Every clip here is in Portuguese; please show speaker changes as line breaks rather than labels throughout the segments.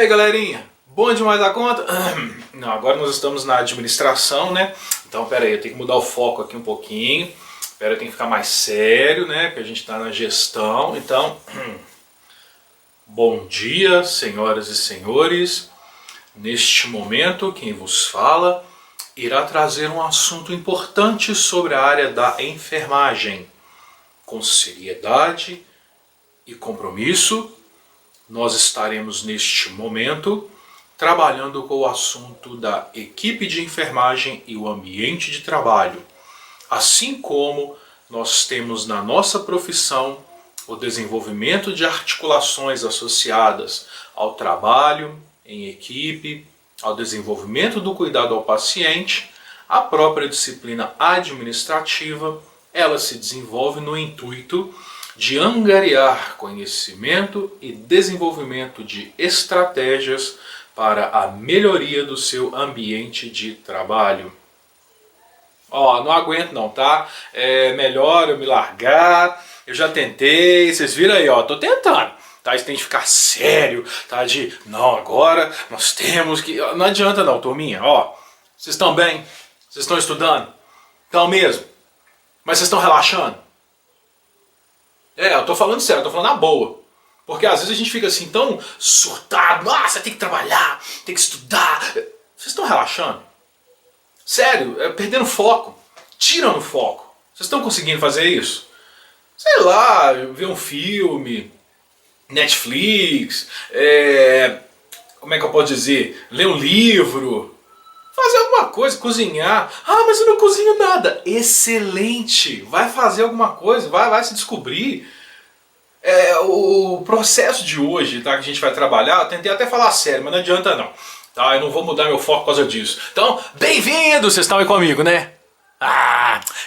aí, galerinha? Bom demais da conta? Não, agora nós estamos na administração, né? Então, pera aí, eu tenho que mudar o foco aqui um pouquinho. Pera, eu tenho que ficar mais sério, né? Porque a gente está na gestão. Então, bom dia, senhoras e senhores. Neste momento, quem vos fala irá trazer um assunto importante sobre a área da enfermagem. Com seriedade e compromisso, nós estaremos neste momento trabalhando com o assunto da equipe de enfermagem e o ambiente de trabalho, assim como nós temos na nossa profissão o desenvolvimento de articulações associadas ao trabalho em equipe, ao desenvolvimento do cuidado ao paciente. A própria disciplina administrativa, ela se desenvolve no intuito de angariar conhecimento e desenvolvimento de estratégias para a melhoria do seu ambiente de trabalho. Ó, não aguento não, tá? É melhor eu me largar, eu já tentei, vocês viram aí, ó, tô tentando. Tá, isso tem que ficar sério, tá? Não, agora nós temos que... Não adianta não, turminha, ó. Vocês estão bem? Vocês estão estudando? Estão mesmo? Mas vocês estão relaxando? Eu tô falando sério, eu tô falando na boa. Porque às vezes a gente fica assim tão surtado, você tem que trabalhar, tem que estudar. Vocês estão relaxando? Sério, perdendo foco, tirando o foco. Vocês estão conseguindo fazer isso? Sei lá, ver um filme, Netflix, como é que eu posso dizer? Ler um livro, fazer alguma coisa, cozinhar. Mas eu não cozinho nada. Excelente! Vai fazer alguma coisa, vai se descobrir. O processo de hoje, tá, que a gente vai trabalhar, eu tentei até falar sério, mas não adianta não. Tá, eu não vou mudar meu foco por causa disso. Então, bem-vindos! Vocês estão aí comigo, né?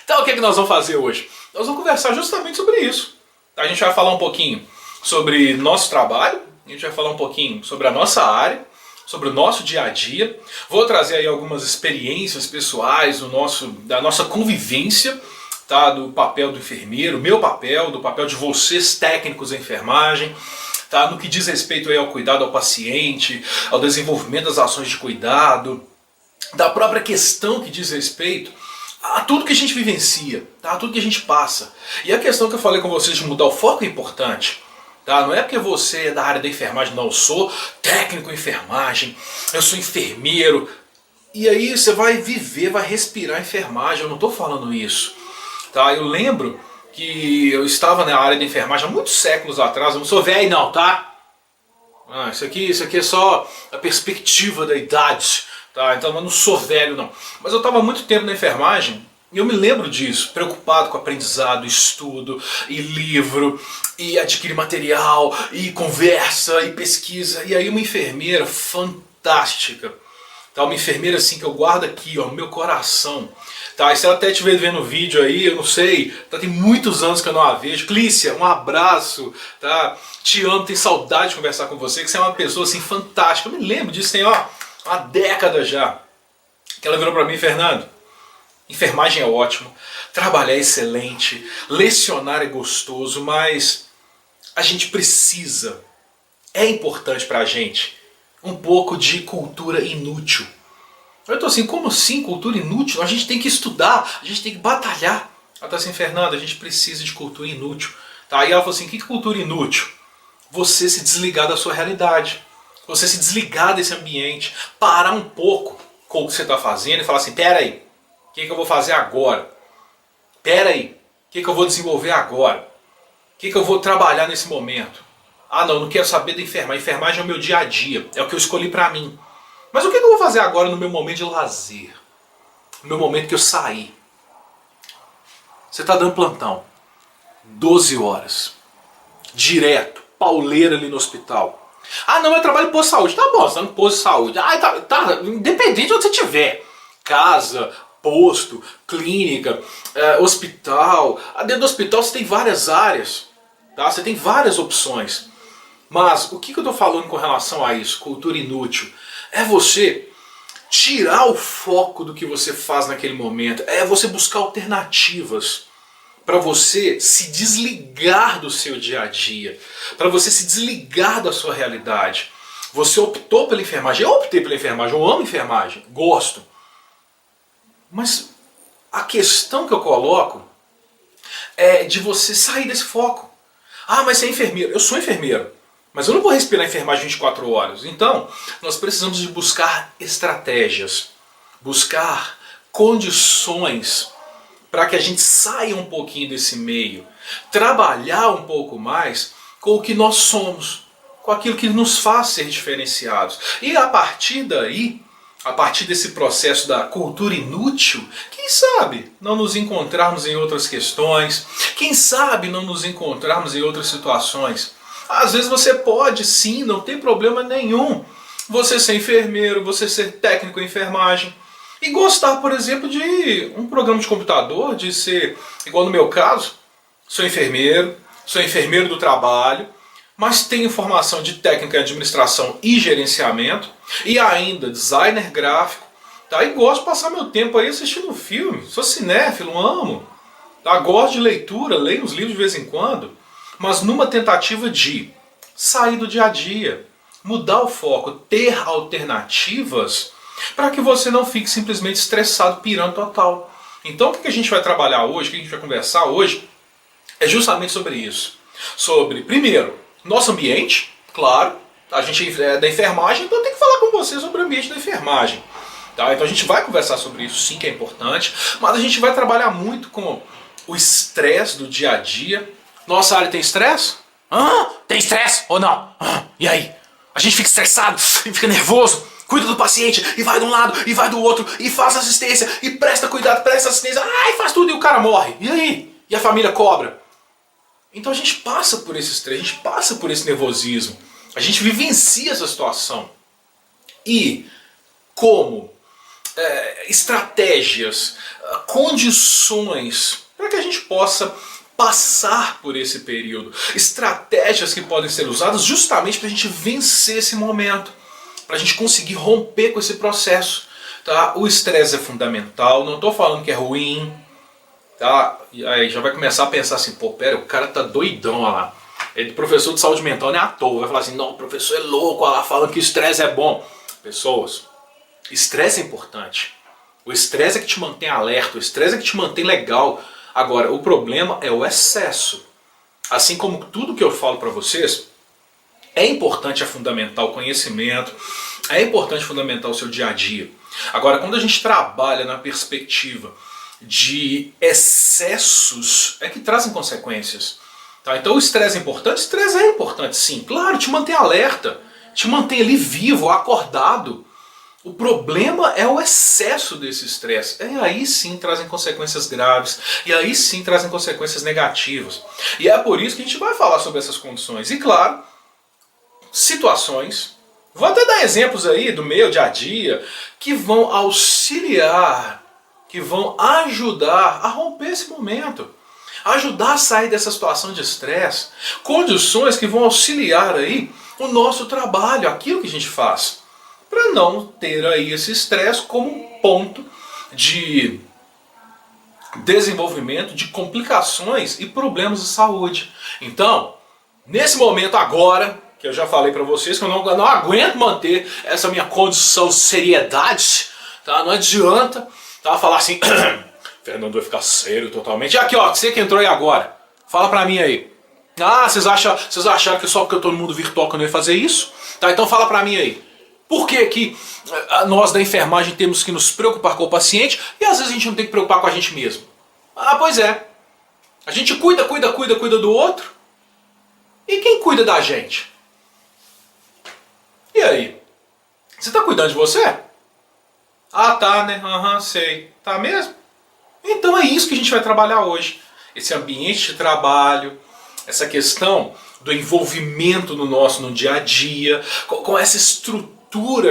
Então o que nós vamos fazer hoje? Nós vamos conversar justamente sobre isso. A gente vai falar um pouquinho sobre nosso trabalho, a gente vai falar um pouquinho sobre a nossa área, sobre o nosso dia a dia. Vou trazer aí algumas experiências pessoais da nossa convivência, tá, do papel do enfermeiro, meu papel, do papel de vocês técnicos em enfermagem, tá, no que diz respeito aí ao cuidado ao paciente, ao desenvolvimento das ações de cuidado, da própria questão que diz respeito a tudo que a gente vivencia, tá, a tudo que a gente passa. E a questão que eu falei com vocês de mudar o foco é importante. Tá? Não é porque você é da área da enfermagem, não, eu sou técnico em enfermagem, eu sou enfermeiro, e aí você vai viver, vai respirar enfermagem, eu não estou falando isso. Tá? Eu lembro que eu estava na área de enfermagem há muitos séculos atrás, eu não sou velho não, tá? Isso aqui é só a perspectiva da idade, tá? Então eu não sou velho não. Mas eu estava há muito tempo na enfermagem, e eu me lembro disso, preocupado com aprendizado, estudo, e livro, e adquirir material, e conversa, e pesquisa. E aí uma enfermeira fantástica, tá? Uma enfermeira assim que eu guardo aqui, ó, no meu coração. Tá? E se ela até estiver vendo o vídeo aí, eu não sei, tá? Tem muitos anos que eu não a vejo. Clícia, um abraço, tá? Te amo, tenho saudade de conversar com você, que você é uma pessoa assim fantástica. Eu me lembro disso, tem ó, uma década já. Que ela virou pra mim, Fernando, enfermagem é ótimo, trabalhar é excelente, lecionar é gostoso, mas a gente precisa, é importante pra gente, um pouco de cultura inútil. Eu tô assim, como assim cultura inútil? A gente tem que estudar, a gente tem que batalhar. Ela tá assim, Fernando, a gente precisa de cultura inútil. Tá? Aí ela falou assim, o que é cultura inútil? Você se desligar da sua realidade, você se desligar desse ambiente, parar um pouco com o que você está fazendo e falar assim, pera aí, o que eu vou fazer agora? Pera aí, o que eu vou desenvolver agora? O que eu vou trabalhar nesse momento? Não quero saber da enfermagem. A enfermagem é o meu dia a dia, é o que eu escolhi pra mim. Mas o que eu vou fazer agora no meu momento de lazer? No meu momento que eu saí? Você está dando plantão, 12 horas, direto, pauleira ali no hospital. Não, eu trabalho em posto de saúde. Tá bom, você está no posto de saúde. Tá, independente de onde você estiver. Casa, posto, clínica, hospital. Dentro do hospital você tem várias áreas, tá? Você tem várias opções. Mas o que eu estou falando com relação a isso? Cultura inútil. É você tirar o foco do que você faz naquele momento. É você buscar alternativas para você se desligar do seu dia a dia. Para você se desligar da sua realidade. Você optou pela enfermagem. Eu optei pela enfermagem, eu amo enfermagem, gosto. Mas a questão que eu coloco é de você sair desse foco. Ah, mas você é enfermeiro. Eu sou enfermeiro, mas eu não vou respirar enfermagem 24 horas. Então, nós precisamos de buscar estratégias, buscar condições para que a gente saia um pouquinho desse meio, trabalhar um pouco mais com o que nós somos, com aquilo que nos faz ser diferenciados. E a partir daí, a partir desse processo da cultura inútil, quem sabe não nos encontrarmos em outras questões, quem sabe não nos encontrarmos em outras situações. Às vezes você pode sim, não tem problema nenhum, você ser enfermeiro, você ser técnico em enfermagem, e gostar, por exemplo, de um programa de computador, de ser, igual no meu caso, sou enfermeiro do trabalho, mas tenho formação de técnica em administração e gerenciamento, e ainda designer gráfico, tá? E gosto de passar meu tempo aí assistindo filme, sou cinéfilo, amo, tá? Gosto de leitura, leio uns livros de vez em quando, mas numa tentativa de sair do dia a dia, mudar o foco, ter alternativas, para que você não fique simplesmente estressado, pirando total. Então o que a gente vai trabalhar hoje, o que a gente vai conversar hoje, é justamente sobre isso. Sobre, primeiro, nosso ambiente, claro, a gente é da enfermagem, então eu tenho que falar com você sobre o ambiente da enfermagem. Tá? Então a gente vai conversar sobre isso, sim, que é importante, mas a gente vai trabalhar muito com o estresse do dia a dia. Nossa área tem estresse? Tem estresse ou não? E aí? A gente fica estressado, fica nervoso, cuida do paciente, e vai de um lado, e vai do outro, e faz assistência, e presta cuidado, presta assistência, e faz tudo e o cara morre. E aí? E a família cobra? Então a gente passa por esse estresse, a gente passa por esse nervosismo, a gente vivencia essa situação. E como estratégias, condições para que a gente possa passar por esse período, estratégias que podem ser usadas justamente para a gente vencer esse momento, para a gente conseguir romper com esse processo. Tá? O estresse é fundamental, não estou falando que é ruim. Tá? E aí já vai começar a pensar assim, pô, pera, o cara tá doidão, olha lá. Ele é professor de saúde mental, não é à toa. Vai falar assim, não, o professor é louco, olha lá, falando que o estresse é bom. Pessoas, estresse é importante. O estresse é que te mantém alerta, o estresse é que te mantém legal. Agora, o problema é o excesso. Assim como tudo que eu falo para vocês, é importante, é fundamental o conhecimento, é importante fundamentar o seu dia a dia. Agora, quando a gente trabalha na perspectiva de excessos, é que trazem consequências. Tá? Então o estresse é importante sim, claro, te mantém alerta, te mantém ali vivo, acordado. O problema é o excesso desse estresse. E aí sim trazem consequências graves, e aí sim trazem consequências negativas. E é por isso que a gente vai falar sobre essas condições. E claro, situações, vou até dar exemplos aí do meu dia a dia, que vão auxiliar, que vão ajudar a romper esse momento, ajudar a sair dessa situação de estresse, condições que vão auxiliar aí o nosso trabalho, aquilo que a gente faz, para não ter aí esse estresse como um ponto de desenvolvimento de complicações e problemas de saúde. Então, nesse momento agora, que eu já falei para vocês que eu não aguento manter essa minha condição de seriedade, tá? Não adianta, tá? Falar assim, Fernando vai ficar sério totalmente. E aqui, ó, você que entrou aí agora, fala pra mim aí. Ah, vocês acharam que só porque eu tô no mundo virtual que eu não ia fazer isso? Tá, então fala pra mim aí. Por que que nós da enfermagem temos que nos preocupar com o paciente e às vezes a gente não tem que preocupar com a gente mesmo? Ah, pois é. A gente cuida do outro. E quem cuida da gente? E aí? Você tá cuidando de você? Ah, tá, né? Aham, sei. Tá mesmo? Então é isso que a gente vai trabalhar hoje. Esse ambiente de trabalho, essa questão do envolvimento no dia a dia, com essa estrutura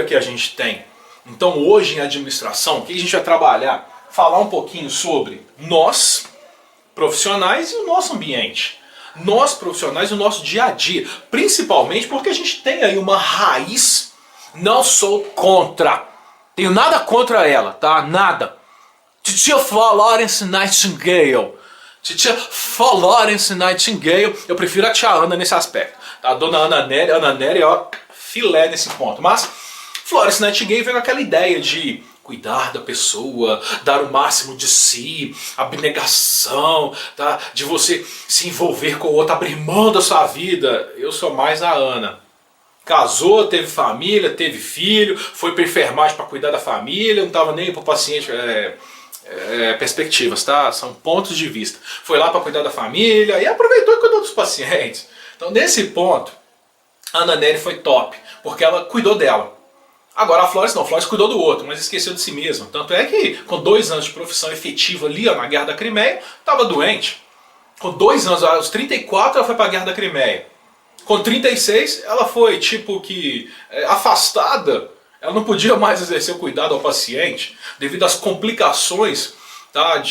que a gente tem. Então hoje em administração, o que a gente vai trabalhar? Falar um pouquinho sobre nós, profissionais, e o nosso ambiente. Nós profissionais e o nosso dia a dia. Principalmente porque a gente tem aí uma raiz, não sou contra. Tenho nada contra ela, tá? Nada. Titia Florence Nightingale. Titia Florence Nightingale. Eu prefiro a tia Ana nesse aspecto. Tá? A dona Ana Nery, ó, filé nesse ponto. Mas Florence Nightingale veio com aquela ideia de cuidar da pessoa, dar o máximo de si, abnegação, tá? De você se envolver com o outro, abrir mão da sua vida. Eu sou mais a Ana. Casou, teve família, teve filho, foi para enfermagem para cuidar da família, não estava nem para o paciente... perspectivas, tá? São pontos de vista. Foi lá para cuidar da família e aproveitou e cuidou dos pacientes. Então, nesse ponto, a Ana Nery foi top, porque ela cuidou dela. Agora a Florence não, a Florence cuidou do outro, mas esqueceu de si mesma. Tanto é que com 2 anos de profissão efetiva ali ó, na Guerra da Crimeia, estava doente. Com 2 anos, aos 34 ela foi para a Guerra da Crimeia. Com 36 ela foi tipo que afastada. Ela não podia mais exercer o cuidado ao paciente devido às complicações, tá,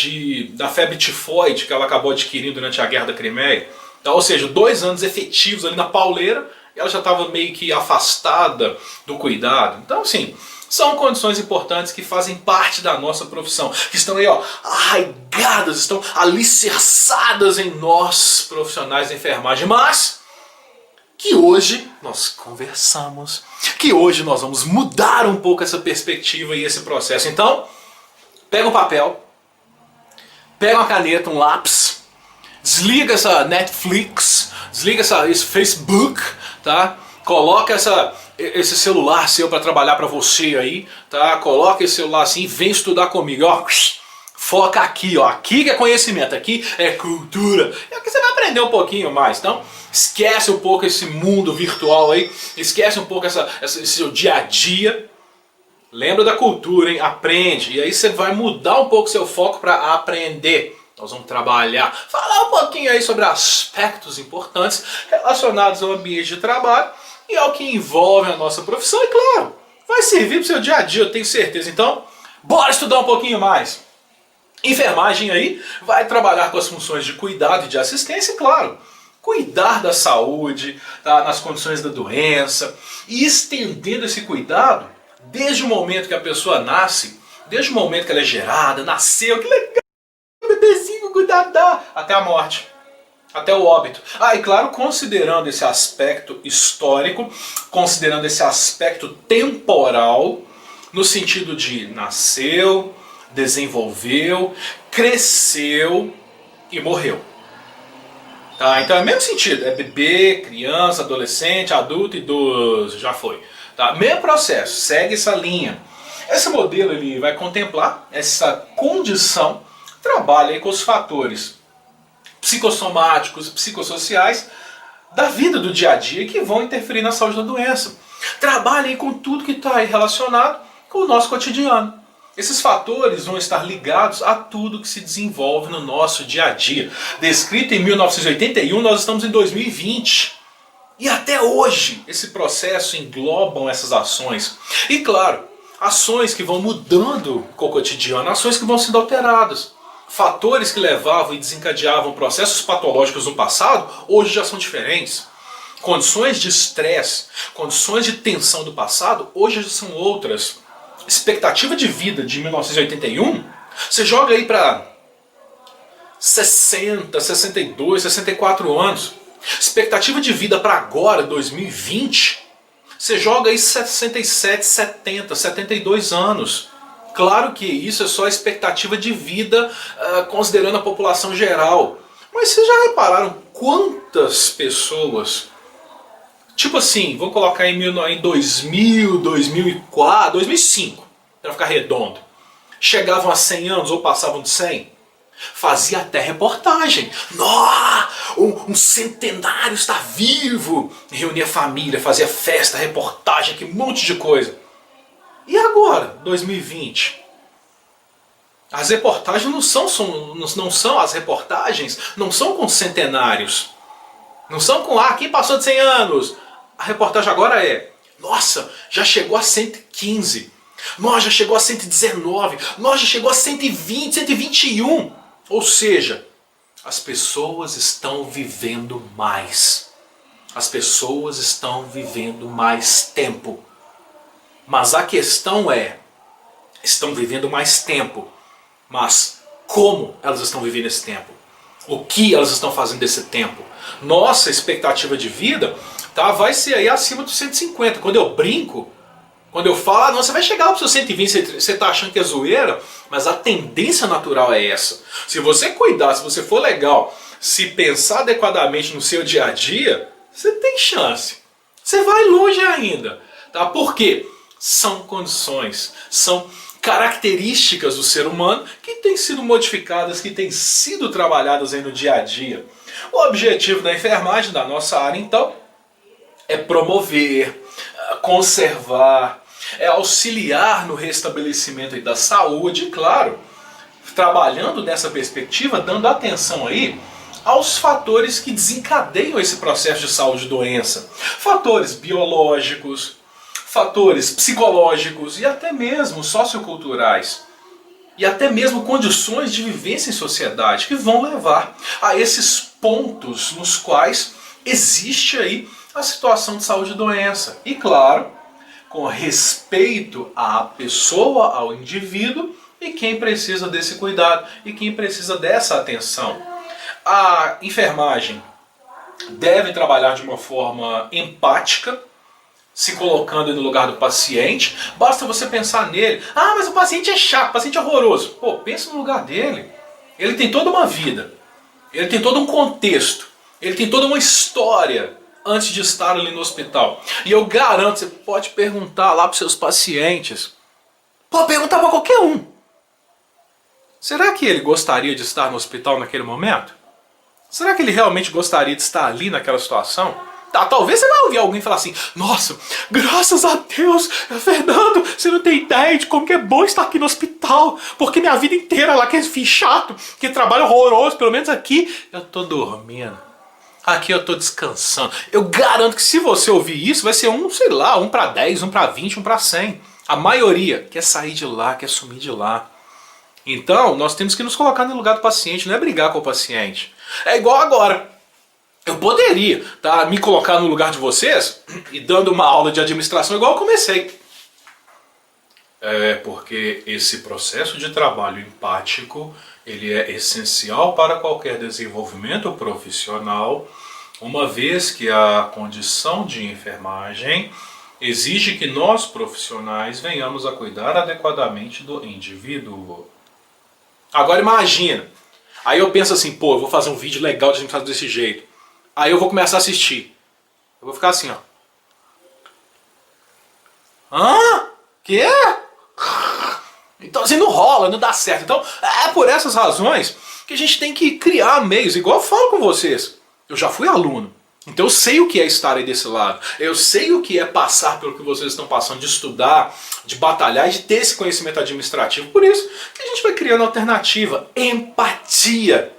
da febre tifoide que ela acabou adquirindo durante a Guerra da Crimeia. Tá, ou seja, 2 anos efetivos ali na pauleira, ela já estava meio que afastada do cuidado. Então, assim, são condições importantes que fazem parte da nossa profissão, que estão aí, ó, arraigadas, estão alicerçadas em nós, profissionais da enfermagem, mas que hoje nós conversamos, que hoje nós vamos mudar um pouco essa perspectiva e esse processo. Então, pega um papel, pega uma caneta, um lápis, desliga essa Netflix, desliga esse Facebook, tá? Coloca esse celular seu para trabalhar para você aí, tá? Coloca esse celular assim e vem estudar comigo, ó. Foca aqui, ó. Aqui que é conhecimento, aqui é cultura. E aqui você vai aprender um pouquinho mais. Então, esquece um pouco esse mundo virtual aí, esquece um pouco esse seu dia a dia. Lembra da cultura, hein? Aprende. E aí você vai mudar um pouco seu foco para aprender. Nós vamos trabalhar, falar um pouquinho aí sobre aspectos importantes relacionados ao ambiente de trabalho e ao que envolve a nossa profissão. E claro, vai servir para o seu dia a dia, eu tenho certeza. Então, bora estudar um pouquinho mais. Enfermagem aí vai trabalhar com as funções de cuidado e de assistência, e claro, cuidar da saúde, tá, nas condições da doença, e estendendo esse cuidado desde o momento que a pessoa nasce, desde o momento que ela é gerada, nasceu, que legal, bebezinho, cuidado, até a morte, até o óbito. Ah, e claro, considerando esse aspecto histórico, considerando esse aspecto temporal, no sentido de nasceu, desenvolveu, cresceu e morreu. Tá? Então é o mesmo sentido, é bebê, criança, adolescente, adulto, idoso, já foi. Tá? Mesmo processo, segue essa linha. Esse modelo ele vai contemplar essa condição, trabalha aí com os fatores psicossomáticos, psicossociais da vida do dia a dia que vão interferir na saúde da doença. Trabalha aí com tudo que está aí relacionado com o nosso cotidiano. Esses fatores vão estar ligados a tudo que se desenvolve no nosso dia a dia. Descrito em 1981, nós estamos em 2020. E até hoje, esse processo englobam essas ações. E claro, ações que vão mudando com o cotidiano, ações que vão sendo alteradas. Fatores que levavam e desencadeavam processos patológicos no passado, hoje já são diferentes. Condições de estresse, condições de tensão do passado, hoje já são outras. Expectativa de vida de 1981, você joga aí para 60, 62, 64 anos. Expectativa de vida para agora, 2020, você joga aí 67, 70, 72 anos. Claro que isso é só a expectativa de vida considerando a população geral. Mas vocês já repararam quantas pessoas... Tipo assim, vou colocar em 2000, 2004, 2005, para ficar redondo. Chegavam a 100 anos ou passavam de 100. Fazia até reportagem. Um centenário está vivo. Reunia a família, fazia festa, reportagem, que monte de coisa. E agora, 2020? As reportagens não são as reportagens, não são com centenários. Não são com, quem passou de 100 anos? A reportagem agora é, nossa, já chegou a 115. Nossa, já chegou a 119. Nossa, já chegou a 120, 121. Ou seja, as pessoas estão vivendo mais. As pessoas estão vivendo mais tempo. Mas a questão é, estão vivendo mais tempo. Mas como elas estão vivendo esse tempo? O que elas estão fazendo desse tempo? Nossa expectativa de vida tá? Vai ser aí acima dos 150. Quando eu brinco, quando eu falo, não, você vai chegar lá pro seu 120, você tá achando que é zoeira, mas a tendência natural é essa. Se você cuidar, se você for legal, se pensar adequadamente no seu dia a dia, você tem chance. Você vai longe ainda, tá? Por quê? São condições, são características do ser humano que têm sido modificadas, que têm sido trabalhadas aí no dia a dia. O objetivo da enfermagem, da nossa área, então, é promover, conservar, é auxiliar no restabelecimento aí da saúde, claro, trabalhando nessa perspectiva, dando atenção aí aos fatores que desencadeiam esse processo de saúde e doença. Fatores biológicos, fatores psicológicos e até mesmo socioculturais. E até mesmo condições de vivência em sociedade que vão levar a esses pontos nos quais existe aí a situação de saúde e doença. E claro, com respeito à pessoa, ao indivíduo e quem precisa desse cuidado e quem precisa dessa atenção. A enfermagem deve trabalhar de uma forma empática, se colocando no lugar do paciente. Basta você pensar nele. Ah, mas o paciente é chato, o paciente é horroroso. Pô, pensa no lugar dele. Ele tem toda uma vida. Ele tem todo um contexto. Ele tem toda uma história antes de estar ali no hospital. E eu garanto, você pode perguntar lá para os seus pacientes. Pode perguntar para qualquer um. Será que ele gostaria de estar no hospital naquele momento? Será que ele realmente gostaria de estar ali naquela situação? Tá, talvez você vai ouvir alguém falar assim: nossa, graças a Deus, Fernando, você não tem ideia de como que é bom estar aqui no hospital, porque minha vida inteira lá que é chato, que trabalho horroroso, pelo menos aqui eu tô dormindo. Aqui eu tô descansando. Eu garanto que se você ouvir isso, vai ser um, sei lá, 1 para 10, 1 para 20, 1 para 100. A maioria quer sair de lá, quer sumir de lá. Então, nós temos que nos colocar no lugar do paciente, não é brigar com o paciente. É igual agora. Eu poderia, tá, me colocar no lugar de vocês e dando uma aula de administração igual eu comecei. É porque esse processo de trabalho empático, ele é essencial para qualquer desenvolvimento profissional, uma vez que a condição de enfermagem exige que nós profissionais venhamos a cuidar adequadamente do indivíduo. Agora imagina, aí eu penso assim, pô, eu vou fazer um vídeo legal de administração desse jeito. Aí eu vou começar a assistir. Eu vou ficar assim, ó. Hã? Quê? Então assim, não rola, não dá certo. Então é por essas razões que a gente tem que criar meios. Igual eu falo com vocês. Eu já fui aluno. Então eu sei o que é estar aí desse lado. Eu sei o que é passar pelo que vocês estão passando, de estudar, de batalhar e de ter esse conhecimento administrativo. Por isso que a gente vai criando alternativa, empatia.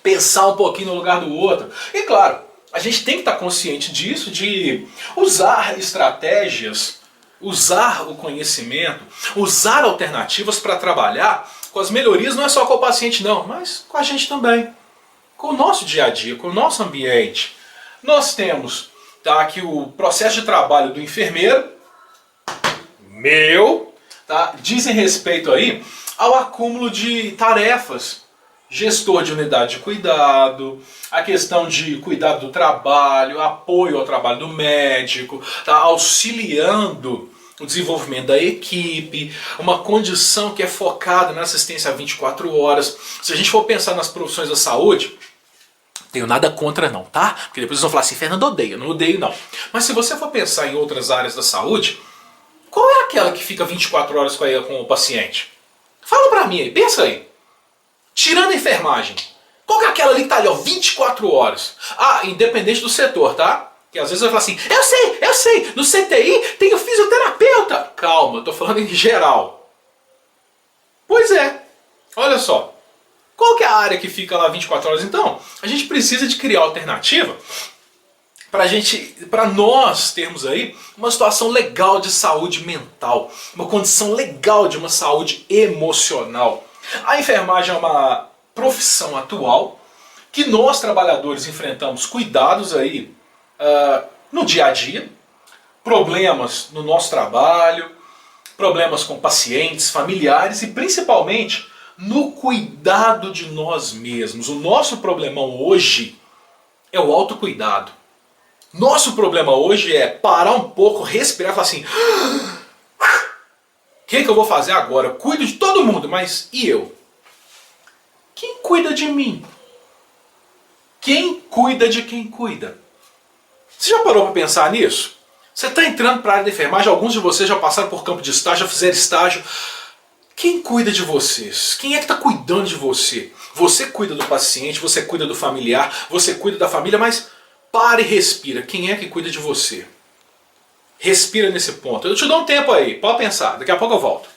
Pensar um pouquinho no lugar do outro. E claro, a gente tem que estar consciente disso, de usar estratégias, usar o conhecimento, usar alternativas para trabalhar com as melhorias, não é só com o paciente não, mas com a gente também. Com o nosso dia a dia, com o nosso ambiente. Nós temos, tá, aqui o processo de trabalho do enfermeiro, tá, dizem respeito aí ao acúmulo de tarefas. Gestor de unidade de cuidado, a questão de cuidado do trabalho, apoio ao trabalho do médico, tá, auxiliando o desenvolvimento da equipe, uma condição que é focada na assistência a 24 horas. Se a gente for pensar nas profissões da saúde, não tenho nada contra não, tá? Porque depois eles vão falar assim, Fernando odeia, não odeio não. Mas se você for pensar em outras áreas da saúde, qual é aquela que fica 24 horas com o paciente? Fala pra mim aí, pensa aí. Tirando a enfermagem, qual que é aquela ali que tá ali, ó, 24 horas? Ah, independente do setor, tá? Que às vezes vai falar assim, eu sei, no CTI tem o fisioterapeuta. Calma, eu tô falando em geral. Pois é, olha só. Qual que é a área que fica lá 24 horas então? A gente precisa de criar alternativa para nós termos aí uma situação legal de saúde mental, uma condição legal de uma saúde emocional. A enfermagem é uma profissão atual que nós trabalhadores enfrentamos cuidados aí no dia a dia, problemas no nosso trabalho, problemas com pacientes, familiares e principalmente no cuidado de nós mesmos. O nosso problemão hoje é o autocuidado. Nosso problema hoje é parar um pouco, respirar e falar assim: o que eu vou fazer agora? Eu cuido de todo mundo, mas e eu? Quem cuida de mim? Quem cuida de quem cuida? Você já parou para pensar nisso? Você está entrando para a área da enfermagem, alguns de vocês já passaram por campo de estágio, já fizeram estágio. Quem cuida de vocês? Quem é que está cuidando de você? Você cuida do paciente, você cuida do familiar, você cuida da família, mas pare e respira. Quem é que cuida de você? Respira nesse ponto. Eu te dou um tempo aí, pode pensar, daqui a pouco eu volto.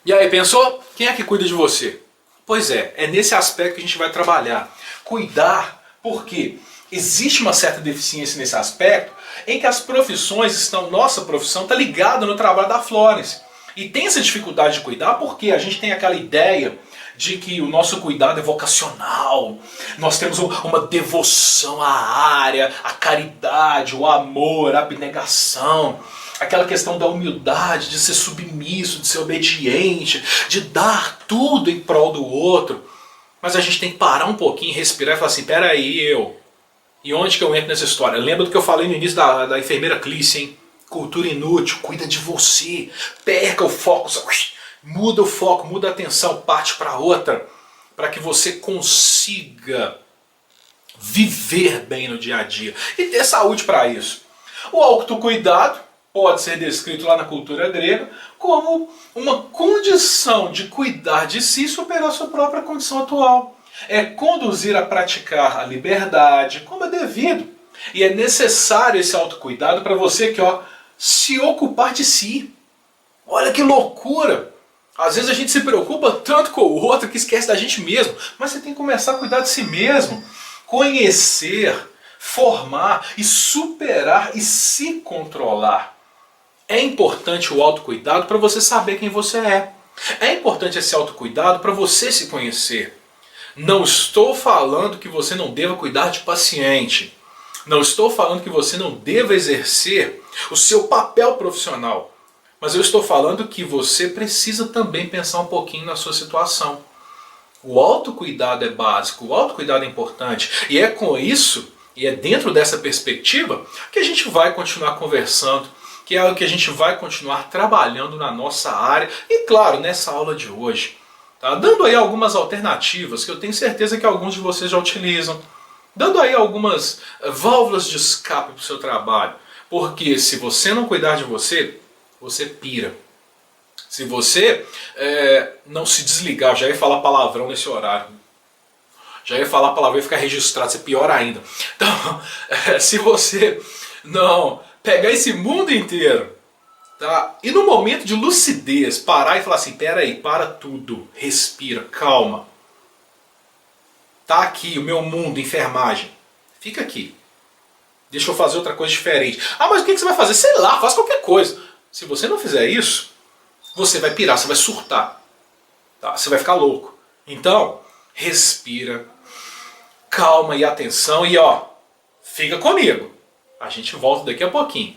E aí, pensou? Quem é que cuida de você? Pois é nesse aspecto que a gente vai trabalhar. Cuidar, porque existe uma certa deficiência nesse aspecto em que as profissões estão, nossa profissão está ligada no trabalho da Florence. E tem essa dificuldade de cuidar porque a gente tem aquela ideia de que o nosso cuidado é vocacional, nós temos uma devoção à área, a caridade, o amor, a abnegação, aquela questão da humildade, de ser submisso, de ser obediente, de dar tudo em prol do outro. Mas a gente tem que parar um pouquinho, respirar e falar assim: peraí, e onde que eu entro nessa história? Lembra do que eu falei no início da enfermeira Clícia, hein? Cultura inútil, cuida de você, perca o foco, muda o foco, muda a atenção, parte para outra, para que você consiga viver bem no dia a dia e ter saúde para isso. O autocuidado pode ser descrito lá na cultura grega como uma condição de cuidar de si e superar a sua própria condição atual. É conduzir a praticar a liberdade como é devido. E é necessário esse autocuidado para você que, se ocupar de si. Olha que loucura! Às vezes a gente se preocupa tanto com o outro que esquece da gente mesmo. Mas você tem que começar a cuidar de si mesmo. Conhecer, formar e superar e se controlar. É importante o autocuidado para você saber quem você é. É importante esse autocuidado para você se conhecer. Não estou falando que você não deva cuidar de paciente. Não estou falando que você não deva exercer o seu papel profissional. Mas eu estou falando que você precisa também pensar um pouquinho na sua situação. O autocuidado é básico, o autocuidado é importante. E é com isso, e é dentro dessa perspectiva, que a gente vai continuar conversando, que é o que a gente vai continuar trabalhando na nossa área. E claro, nessa aula de hoje, tá? Dando aí algumas alternativas que eu tenho certeza que alguns de vocês já utilizam. Dando aí algumas válvulas de escape para o seu trabalho. Porque se você não cuidar de você, você pira. Se você não se desligar, já ia falar palavrão nesse horário. Já ia falar palavrão e ficar registrado, isso é pior ainda. Então, se você não pegar esse mundo inteiro, tá? E no momento de lucidez, parar e falar assim: peraí, para tudo, respira, calma. Tá aqui o meu mundo, enfermagem. Fica aqui. Deixa eu fazer outra coisa diferente. Ah, mas o que você vai fazer? Sei lá, faz qualquer coisa. Se você não fizer isso, você vai pirar, você vai surtar. Tá? Você vai ficar louco. Então, respira, calma e atenção e fica comigo. A gente volta daqui a pouquinho.